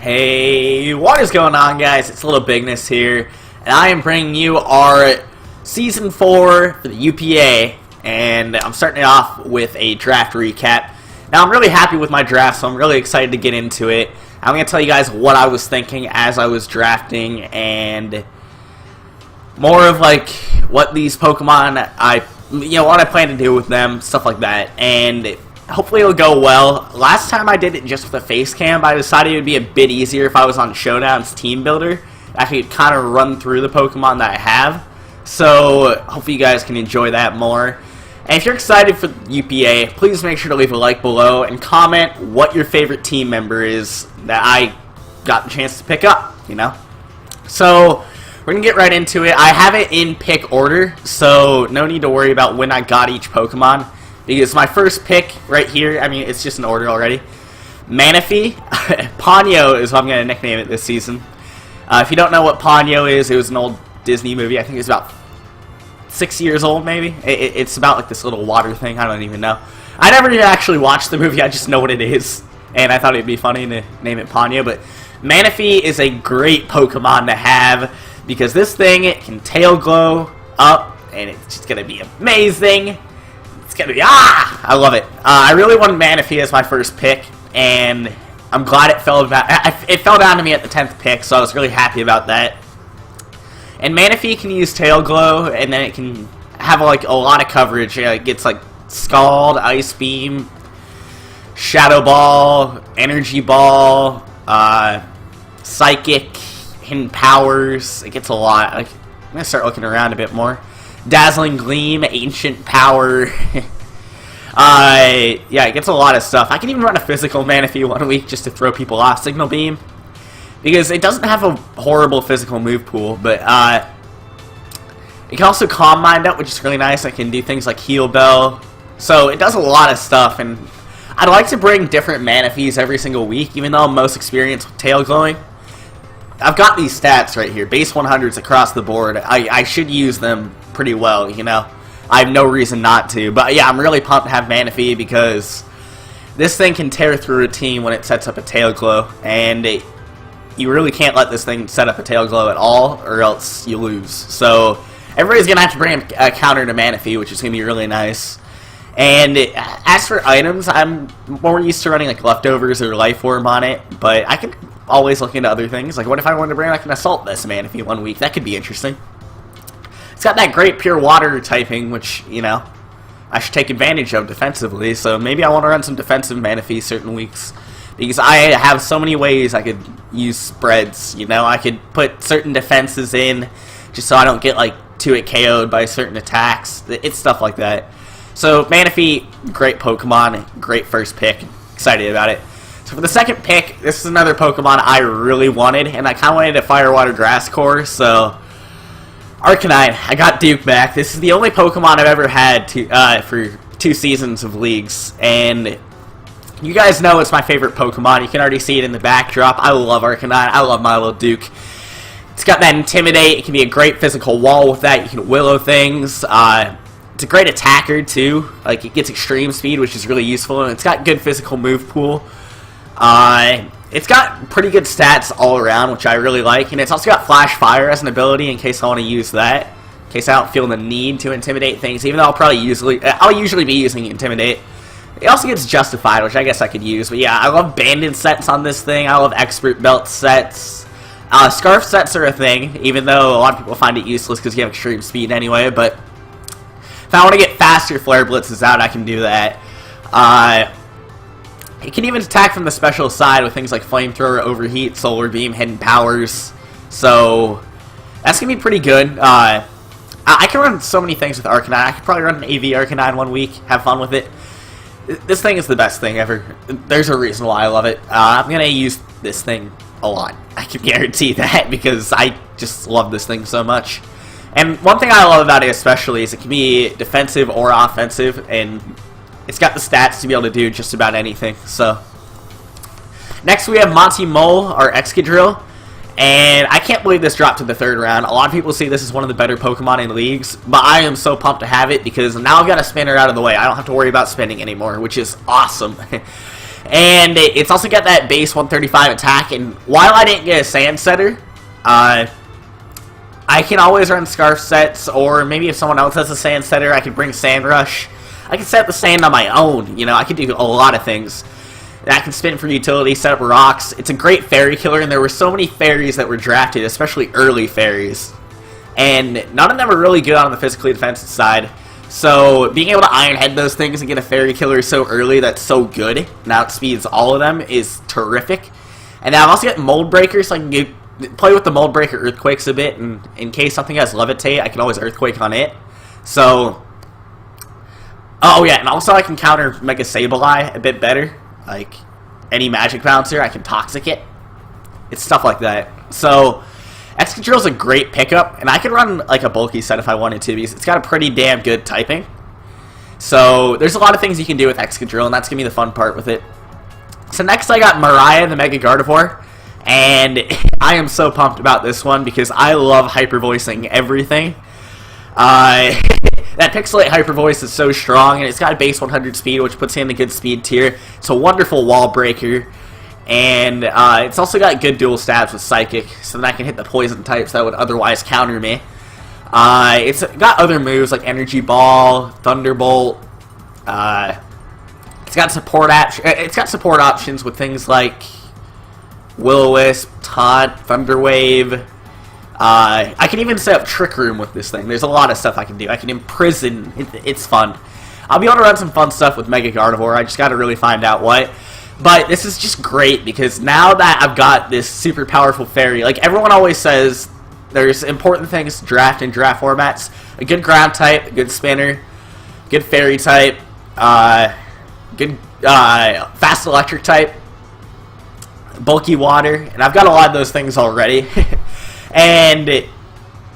Hey, what is going on, guys? It's LittleBigness here, and I am bringing you our Season 4 for the UPA, and I'm starting it off with a draft recap. Now, I'm really happy with my draft, so I'm really excited to get into it. I'm going to tell you guys what I was thinking as I was drafting, and more of, like, what these Pokemon, what I plan to do with them, stuff like that, and hopefully it'll go well. Last time I did it just with a face cam, I decided it would be a bit easier if I was on Showdown's Team Builder. I could kind of run through the Pokemon that I have. So, hopefully you guys can enjoy that more. And if you're excited for UPA, please make sure to leave a like below and comment what your favorite team member is that I got the chance to pick up, So, we're going to get right into it. I have it in pick order, so no need to worry about when I got each Pokemon. Because my first pick right here, it's just an order already. Manaphy. Ponyo is what I'm going to nickname it this season. If you don't know what Ponyo is, it was an old Disney movie. I think it's about 6 years old, maybe. It's about like this little water thing. I don't even know. I never even actually watched the movie. I just know what it is. And I thought it'd be funny to name it Ponyo. But Manaphy is a great Pokemon to have. Because this thing, it can tail glow up. And it's just going to be amazing. It's gonna be, I love it. I really wanted Manaphy as my first pick, and I'm glad it fell down to me at the 10th pick, so I was really happy about that. And Manaphy can use Tail Glow, and then it can have like a lot of coverage. It gets like Scald, Ice Beam, Shadow Ball, Energy Ball, Psychic, Hidden Powers. It gets a lot. I'm gonna start looking around a bit more. Dazzling Gleam, Ancient Power. Yeah, it gets a lot of stuff. I can even run a physical Manaphy one week just to throw people off. Signal Beam. Because it doesn't have a horrible physical move pool, but it can also Calm Mind up, which is really nice. I can do things like Heal Bell. So it does a lot of stuff, and I'd like to bring different Manaphys every single week, even though I'm most experienced with Tail Glowing. I've got these stats right here, base 100s across the board. I should use them pretty well, I have no reason not to. But yeah, I'm really pumped to have Manaphy because this thing can tear through a team when it sets up a Tail Glow. And you really can't let this thing set up a Tail Glow at all, or else you lose. So everybody's going to have to bring a counter to Manaphy, which is going to be really nice. And as for items, I'm more used to running like Leftovers or Life Orb on it, but I can always look into other things. Like, what if I wanted to bring like an Assault Vest Manaphy one week? That could be interesting. It's got that great Pure Water typing, which, I should take advantage of defensively, so maybe I want to run some defensive Manaphy certain weeks. Because I have so many ways I could use spreads, I could put certain defenses in, just so I don't get, like, 2-hit KO'd by certain attacks. It's stuff like that. So, Manaphy, great Pokemon, great first pick, excited about it. So for the second pick, this is another Pokemon I really wanted, and I kind of wanted a Fire Water Grass Core, so Arcanine, I got Duke back. This is the only Pokemon I've ever had for 2 seasons of leagues, and you guys know it's my favorite Pokemon. You can already see it in the backdrop. I love Arcanine. I love my little Duke. It's got that Intimidate. It can be a great physical wall with that. You can Willow things. It's a great attacker, too. Like, it gets extreme speed, which is really useful, and it's got good physical move pool. It's got pretty good stats all around, which I really like, and it's also got Flash Fire as an ability in case I want to use that, in case I don't feel the need to intimidate things, even though I'll usually be using Intimidate. It also gets Justified, which I guess I could use, but yeah, I love Banded sets on this thing. I love Expert Belt sets. Scarf sets are a thing, even though a lot of people find it useless because you have extreme speed anyway, but if I want to get faster Flare Blitzes out, I can do that. It can even attack from the special side with things like Flamethrower, Overheat, Solar Beam, Hidden Powers. So, that's going to be pretty good. I can run so many things with Arcanine. I could probably run an AV Arcanine one week, have fun with it. This thing is the best thing ever. There's a reason why I love it. I'm going to use this thing a lot. I can guarantee that because I just love this thing so much. And one thing I love about it especially is it can be defensive or offensive, and it's got the stats to be able to do just about anything. So next we have Monty Mole, our Excadrill, and I can't believe this dropped to the 3rd round. A lot of people see this as one of the better Pokemon in leagues, but I am so pumped to have it because now I've got a spinner out of the way. I don't have to worry about spinning anymore, which is awesome. And it's also got that base 135 attack, and while I didn't get a sand setter, I can always run scarf sets, or maybe if someone else has a sand setter, I can bring sand rush. I can set the sand on my own, you know, I can do a lot of things. And I can spin for utility, set up rocks. It's a great fairy killer, and there were so many fairies that were drafted, especially early fairies. And none of them are really good on the physically defensive side. So being able to Iron Head those things and get a fairy killer so early that's so good, and outspeeds all of them, is terrific. And now I've also got Mold Breaker, so I can play with the Mold Breaker Earthquakes a bit, and in case something has Levitate, I can always Earthquake on it. So, oh yeah, and also I can counter Mega Sableye a bit better. Like, any Magic Bouncer, I can Toxic it. It's stuff like that. So, Excadrill is a great pickup, and I can run like a bulky set if I wanted to, because it's got a pretty damn good typing. So, there's a lot of things you can do with Excadrill, and that's going to be the fun part with it. So next I got Mariah, the Mega Gardevoir, and I am so pumped about this one, because I love hyper voicing everything. That Pixelate Hyper Voice is so strong, and it's got a base 100 speed, which puts it in the good speed tier. It's a wonderful wall breaker, and it's also got good dual stabs with Psychic, so that I can hit the poison types that would otherwise counter me. It's got other moves like Energy Ball, Thunderbolt. It's got support options with things like Will-O-Wisp, Taunt, Thunderwave. I can even set up Trick Room with this thing. There's a lot of stuff I can do. I can Imprison. It's fun. I'll be able to run some fun stuff with Mega Gardevoir. I just got to really find out what. But this is just great, because now that I've got this super powerful fairy, like everyone always says, there's important things to draft in draft formats. A good ground type, a good spinner, good fairy type, good fast electric type, bulky water, and I've got a lot of those things already. And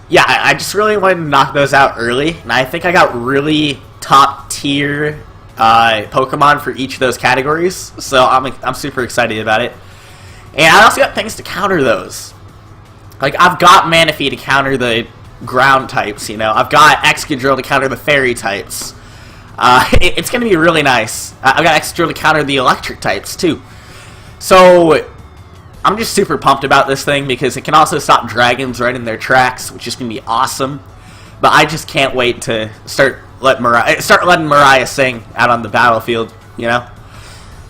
yeah, I just really wanted to knock those out early, and I think I got really top tier Pokemon for each of those categories, so I'm super excited about it. And I also got things to counter those. Like, I've got Manaphy to counter the ground types, you know. I've got Excadrill to counter the fairy types. It's going to be really nice. I've got Excadrill to counter the electric types, too. So I'm just super pumped about this thing, because it can also stop dragons right in their tracks, which is going to be awesome. But I just can't wait to start letting Mariah sing out on the battlefield, you know?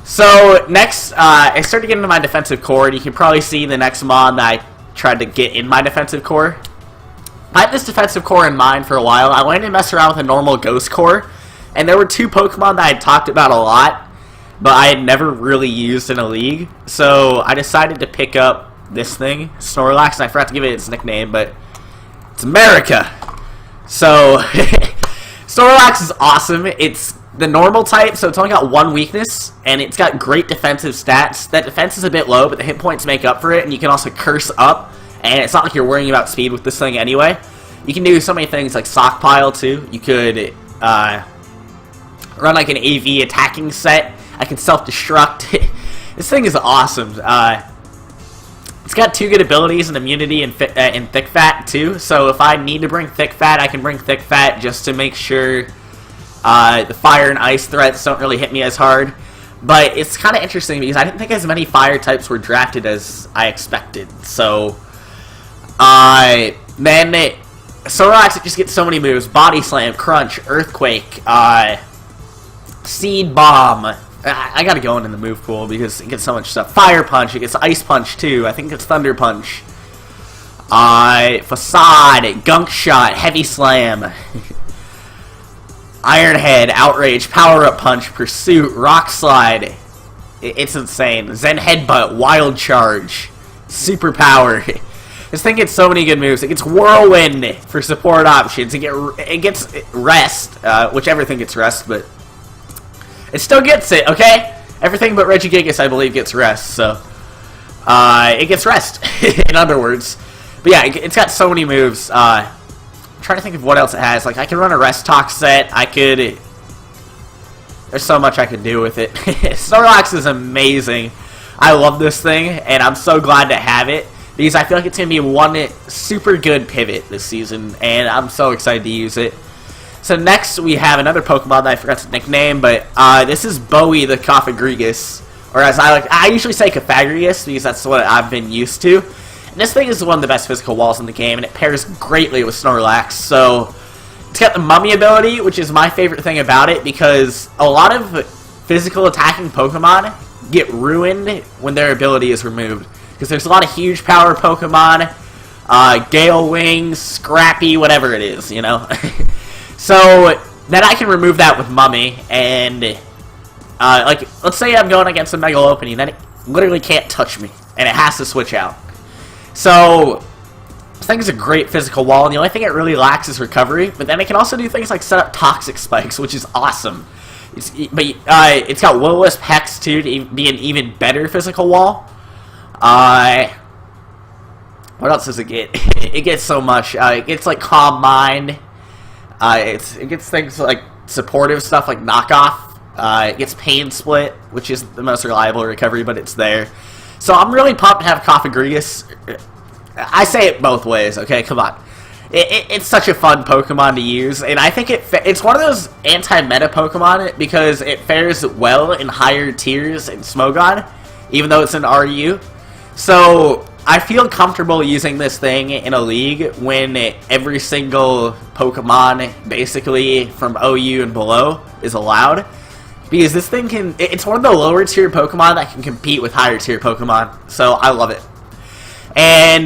So next, I started getting into my defensive core, and you can probably see the next mod that I tried to get in my defensive core. I had this defensive core in mind for a while. I wanted to mess around with a normal ghost core, and there were two Pokemon that I had talked about a lot, but I had never really used in a league. So I decided to pick up this thing, Snorlax, and I forgot to give it its nickname, but it's America. So Snorlax is awesome. It's the normal type, so it's only got one weakness, and it's got great defensive stats. That defense is a bit low, but the hit points make up for it, and you can also curse up, and it's not like you're worrying about speed with this thing anyway. You can do so many things like Stockpile, too. You could run like an AV attacking set. I can self-destruct. This thing is awesome. It's got two good abilities, and immunity and Thick Fat, too. So if I need to bring Thick Fat, I can bring Thick Fat just to make sure the fire and ice threats don't really hit me as hard. But it's kind of interesting, because I didn't think as many fire types were drafted as I expected. So, then Snorlax just gets so many moves. Body Slam, Crunch, Earthquake, Seed Bomb. I gotta go in the move pool because it gets so much stuff. Fire Punch, it gets Ice Punch too. I think it's Thunder Punch. Facade, Gunk Shot, Heavy Slam, Iron Head, Outrage, Power Up Punch, Pursuit, Rock Slide. It's insane. Zen Headbutt, Wild Charge, Super Power. This thing gets so many good moves. It gets Whirlwind for support options. It gets Rest, which everything gets Rest, but it still gets it, okay? Everything but Regigigas, I believe, gets Rest, so it gets Rest, in other words. But yeah, it's got so many moves. I'm trying to think of what else it has. Like, I can run a Rest Talk set. There's so much I can do with it. Snorlax is amazing. I love this thing, and I'm so glad to have it, because I feel like it's going to be one super good pivot this season, and I'm so excited to use it. So next we have another Pokemon that I forgot to nickname, but this is Bowie the Cophagrigus, or as I usually say Pythagoras, because that's what I've been used to. And this thing is one of the best physical walls in the game, and it pairs greatly with Snorlax, so it's got the Mummy ability, which is my favorite thing about it, because a lot of physical attacking Pokemon get ruined when their ability is removed. Because there's a lot of huge power Pokemon, Gale Wings, Scrappy, whatever it is, you know? So, then I can remove that with Mummy, and, like, let's say I'm going against a Mega Lopunny, then it literally can't touch me, and it has to switch out. So, this thing is a great physical wall, and the only thing it really lacks is recovery, but then it can also do things like set up Toxic Spikes, which is awesome. It's got Will-O-Wisp Hex, too, to be an even better physical wall. What else does it get? It gets so much. It gets, like, Calm Mind. It gets things like supportive stuff like Knockoff. It gets Pain Split, which is the most reliable recovery, but it's there. So I'm really pumped to have Pythagoras. I say it both ways, okay? Come on. It's such a fun Pokemon to use, and I think it's one of those anti-meta Pokemon because it fares well in higher tiers in Smogon, even though it's an RU. So I feel comfortable using this thing in a league when every single Pokemon, basically from OU and below, is allowed. Because this thing it's one of the lower tier Pokemon that can compete with higher tier Pokemon. So I love it. And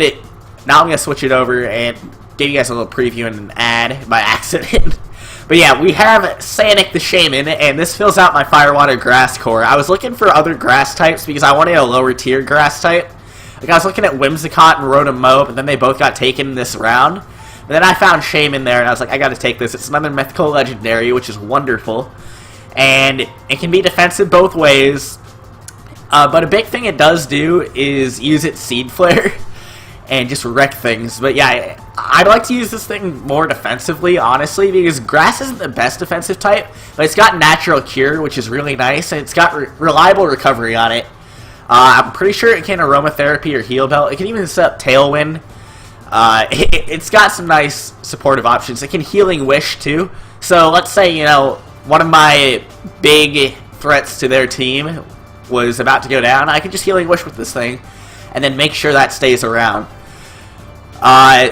now I'm going to switch it over and give you guys a little preview and an ad by accident. But yeah, we have Sanic the Shaman, and this fills out my Firewater Grass core. I was looking for other grass types because I wanted a lower tier grass type. Like, I was looking at Whimsicott and Rotom-Mow, but then they both got taken this round. And then I found Shaman there, and I was like, I gotta take this. It's another mythical legendary, which is wonderful. And it can be defensive both ways. But a big thing it does do is use its Seed Flare and just wreck things. But yeah, I'd like to use this thing more defensively, honestly, because Grass isn't the best defensive type, but it's got Natural Cure, which is really nice, and it's got reliable recovery on it. I'm pretty sure it can Aromatherapy or Heal Belt. It can even set up Tailwind. It's got some nice supportive options. It can Healing Wish, too. So let's say, you know, one of my big threats to their team was about to go down. I can just Healing Wish with this thing and then make sure that stays around.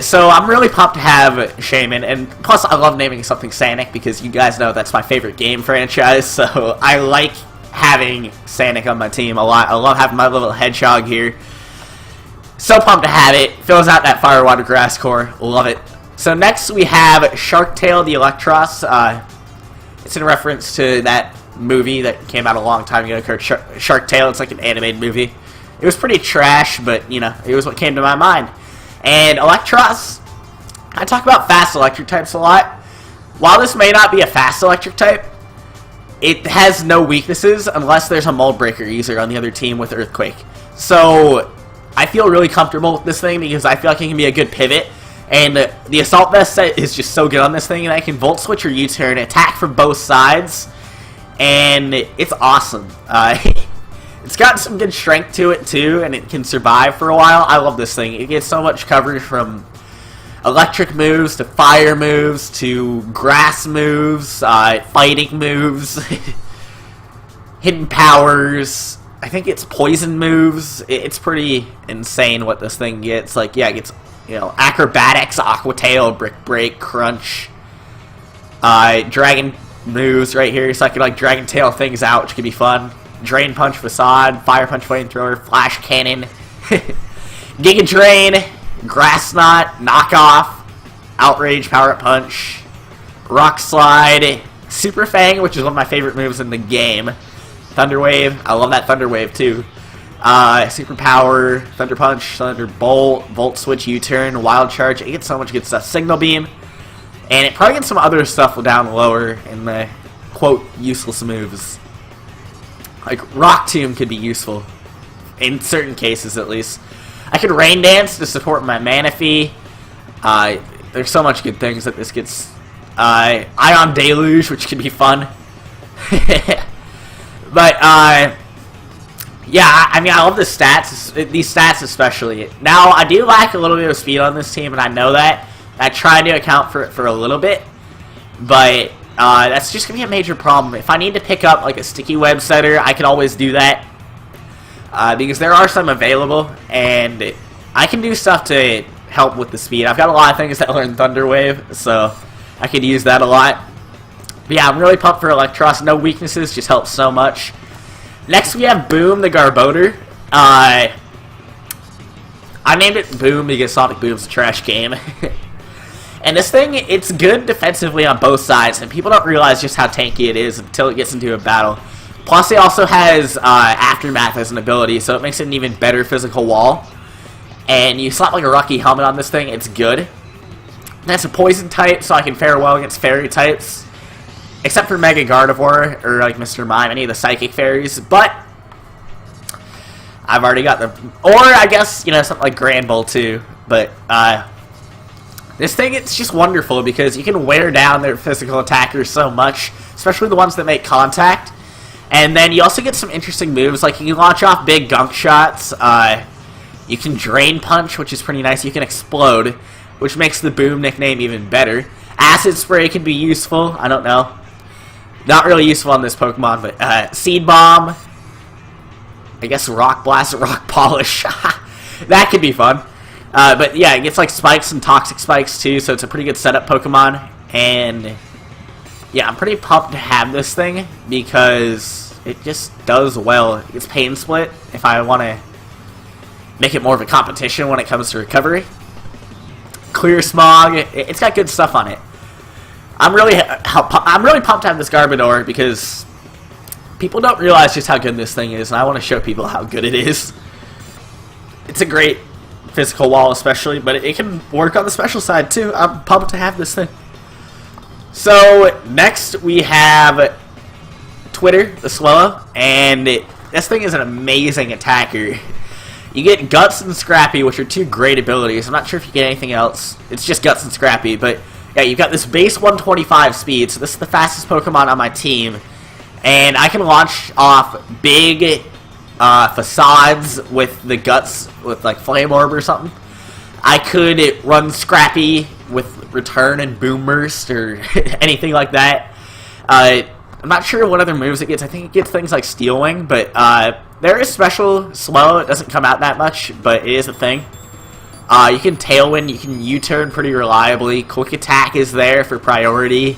So I'm really pumped to have Shaman, and plus I love naming something Sanic because you guys know that's my favorite game franchise, so I like having Sanic on my team a lot. I love having my little hedgehog here. So pumped to have it. Fills out that Firewater Grass core. Love it. So next we have Sharktail the Electros. It's in reference to that movie that came out a long time ago called Sharktail. It's like an animated movie. It was pretty trash, but, you know, it was what came to my mind. And Electros, I talk about fast electric types a lot. While this may not be a fast electric type, it has no weaknesses unless there's a Mold Breaker user on the other team with Earthquake. So I feel really comfortable with this thing because I feel like it can be a good pivot. And the Assault Vest set is just so good on this thing, and I can Volt Switch or U-turn, attack from both sides, and it's awesome. It's got some good strength to it too, and it can survive for a while. I love this thing. It gets so much coverage from electric moves to fire moves to grass moves, fighting moves, hidden powers. I think it's poison moves. It's pretty insane what this thing gets. Like, yeah, it gets, you know, acrobatics, Aqua Tail, Brick Break, Crunch, dragon moves right here, so I can like Dragon Tail things out, which could be fun. Drain Punch, Facade, Fire Punch, Flamethrower, Flash Cannon, Giga Drain, Grass Knot, Knockoff, Outrage, Power Up Punch, Rock Slide, Super Fang, which is one of my favorite moves in the game. Thunder Wave, I love that Thunder Wave too. Super Power, Thunder Punch, Thunder Bolt, Volt Switch, U-turn, Wild Charge. It gets so much good stuff. Signal Beam, and it probably gets some other stuff down lower in the quote useless moves. Like Rock Tomb could be useful in certain cases, at least. I could Rain Dance to support my Manaphy. There's so much good things that this gets. Ion Deluge, which could be fun. But yeah, I mean, I love the stats, these stats especially. Now, I do lack a little bit of speed on this team, and I know that. I tried to account for it for a little bit, but that's just going to be a major problem. If I need to pick up, like, a Sticky Web setter, I can always do that. because there are some available, and I can do stuff to help with the speed. I've got a lot of things that learn Thunder Wave, so I could use that a lot. But yeah, I'm really pumped for Electros. No weaknesses, just helps so much. Next we have Boom the Garboater. I named it Boom because Sonic Boom's a trash game. And this thing, it's good defensively on both sides, and people don't realize just how tanky it is until it gets into a battle. Plus, it also has Aftermath as an ability, so it makes it an even better physical wall. And you slap like a Rocky helmet on this thing, it's good. That's a poison type, so I can fare well against fairy types. Except for Mega Gardevoir, or like Mr. Mime, any of the psychic fairies, but I've already got the... Or, I guess, you know, something like Grand Bull, too. But, this thing, it's just wonderful because you can wear down their physical attackers so much, especially the ones that make contact. And then you also get some interesting moves, like you can launch off big gunk shots, you can Drain Punch, which is pretty nice, you can Explode, which makes the Boom nickname even better. Acid Spray can be useful, I don't know. Not really useful on this Pokemon, but Seed Bomb, I guess Rock Blast, Rock Polish, that could be fun. But yeah, it gets like Spikes and Toxic Spikes too, so it's a pretty good setup Pokemon. And yeah, I'm pretty pumped to have this thing because it just does well. It's Pain Split if I want to make it more of a competition when it comes to recovery. Clear Smog, it's got good stuff on it. I'm really pumped to have this Garbodor because people don't realize just how good this thing is, and I want to show people how good it is. It's a great physical wall especially, but it can work on the special side too. I'm pumped to have this thing. So next we have Twitter, the Swallow, and this thing is an amazing attacker. You get Guts and Scrappy, which are two great abilities. I'm not sure if you get anything else. It's just Guts and Scrappy, but yeah, you've got this base 125 speed, so this is the fastest Pokemon on my team, and I can launch off big facades with the Guts, with like Flame Orb or something. I could run Scrappy with Return and Boom Burst or anything like that. I'm not sure what other moves it gets. I think it gets things like Steel Wing, but there is special Slow. It doesn't come out that much, but it is a thing. You can Tailwind, you can U-turn pretty reliably. Quick Attack is there for priority.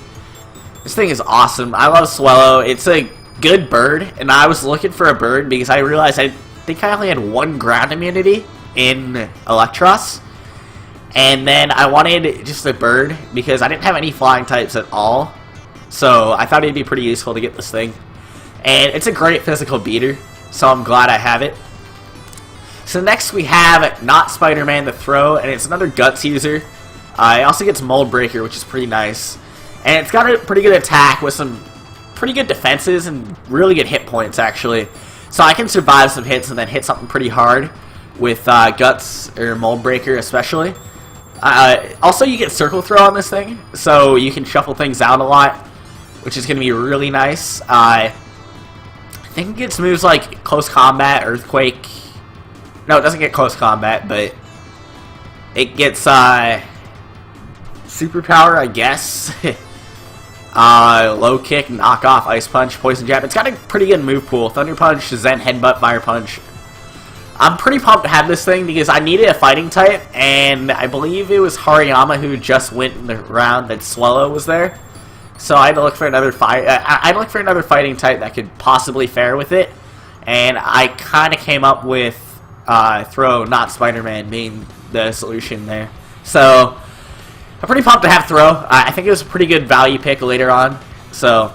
This thing is awesome. I love Swallow. It's a good bird, and I was looking for a bird because I realized I think I only had one ground immunity in Electros, and then I wanted just a bird because I didn't have any flying types at all, so I thought it'd be pretty useful to get this thing, and it's a great physical beater, so I'm glad I have it. So next we have Not Spider-Man the Throw, and it's another Guts user. It also gets Mold Breaker, which is pretty nice, and it's got a pretty good attack with some pretty good defenses and really good hit points actually, so I can survive some hits and then hit something pretty hard with Guts or Mold Breaker especially. Also you get Circle Throw on this thing, so you can shuffle things out a lot, which is going to be really nice. I think it gets moves like Close Combat, Earthquake. No, it doesn't get Close Combat, but it gets Superpower, I guess. Low Kick, Knock Off, Ice Punch, Poison Jab. It's got a pretty good move pool. Thunder Punch, Zen Headbutt, Fire Punch. I'm pretty pumped to have this thing because I needed a fighting type, and I believe it was Hariyama who just went in the round that Swallow was there. So I had to look for another fighting type that could possibly fare with it, and I kind of came up with Throw, Not Spider-Man being the solution there. So I'm pretty pumped to have Throw. I think it was a pretty good value pick later on, so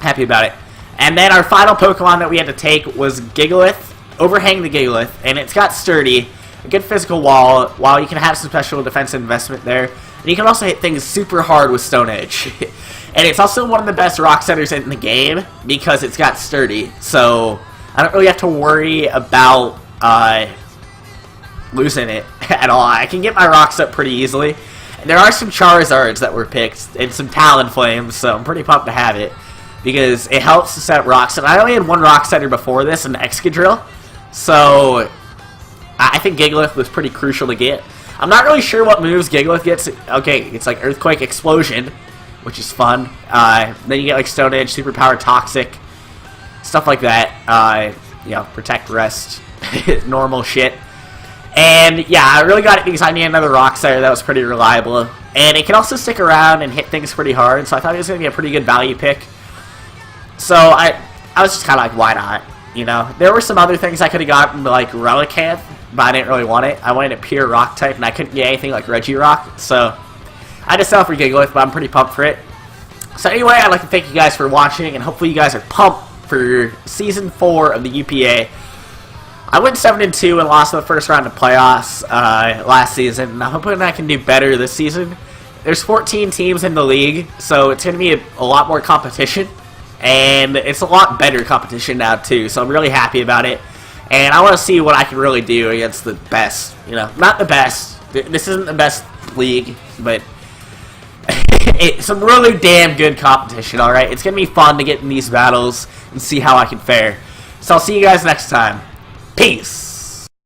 happy about it. And then our final Pokemon that we had to take was Gigalith. Overhang the Gigalith, and it's got Sturdy, a good physical wall, while you can have some special defense investment there. And you can also hit things super hard with Stone Edge. And it's also one of the best Rock Setters in the game because it's got Sturdy, so I don't really have to worry about losing it at all. I can get my rocks up pretty easily. And there are some Charizards that were picked and some Talonflames, so I'm pretty pumped to have it because it helps to set up rocks. And I only had one Rock Setter before this, an Excadrill, so I think Gigalith was pretty crucial to get. I'm not really sure what moves Gigalith gets. Okay, it's like Earthquake, Explosion, which is fun. Then you get like Stone Edge, Superpower, Toxic, stuff like that. you know, protect, rest, normal shit. And yeah, I really got it because I need another rock there that was pretty reliable. And it can also stick around and hit things pretty hard, so I thought it was going to be a pretty good value pick. So I was just kind of like, why not? You know, there were some other things I could have gotten, like Relicanth, but I didn't really want it. I wanted a pure rock type, and I couldn't get anything like Regirock, so I just settled for Gigalith, but I'm pretty pumped for it. So anyway, I'd like to thank you guys for watching, and hopefully you guys are pumped for Season 4 of the UPA. I went 7-2 and lost in the first round of playoffs last season, and I'm hoping I can do better this season. There's 14 teams in the league, so it's going to be a lot more competition, and it's a lot better competition now too, so I'm really happy about it. And I want to see what I can really do against the best, you know, not the best. This isn't the best league, but it's some really damn good competition, alright? It's going to be fun to get in these battles and see how I can fare. So I'll see you guys next time. Peace!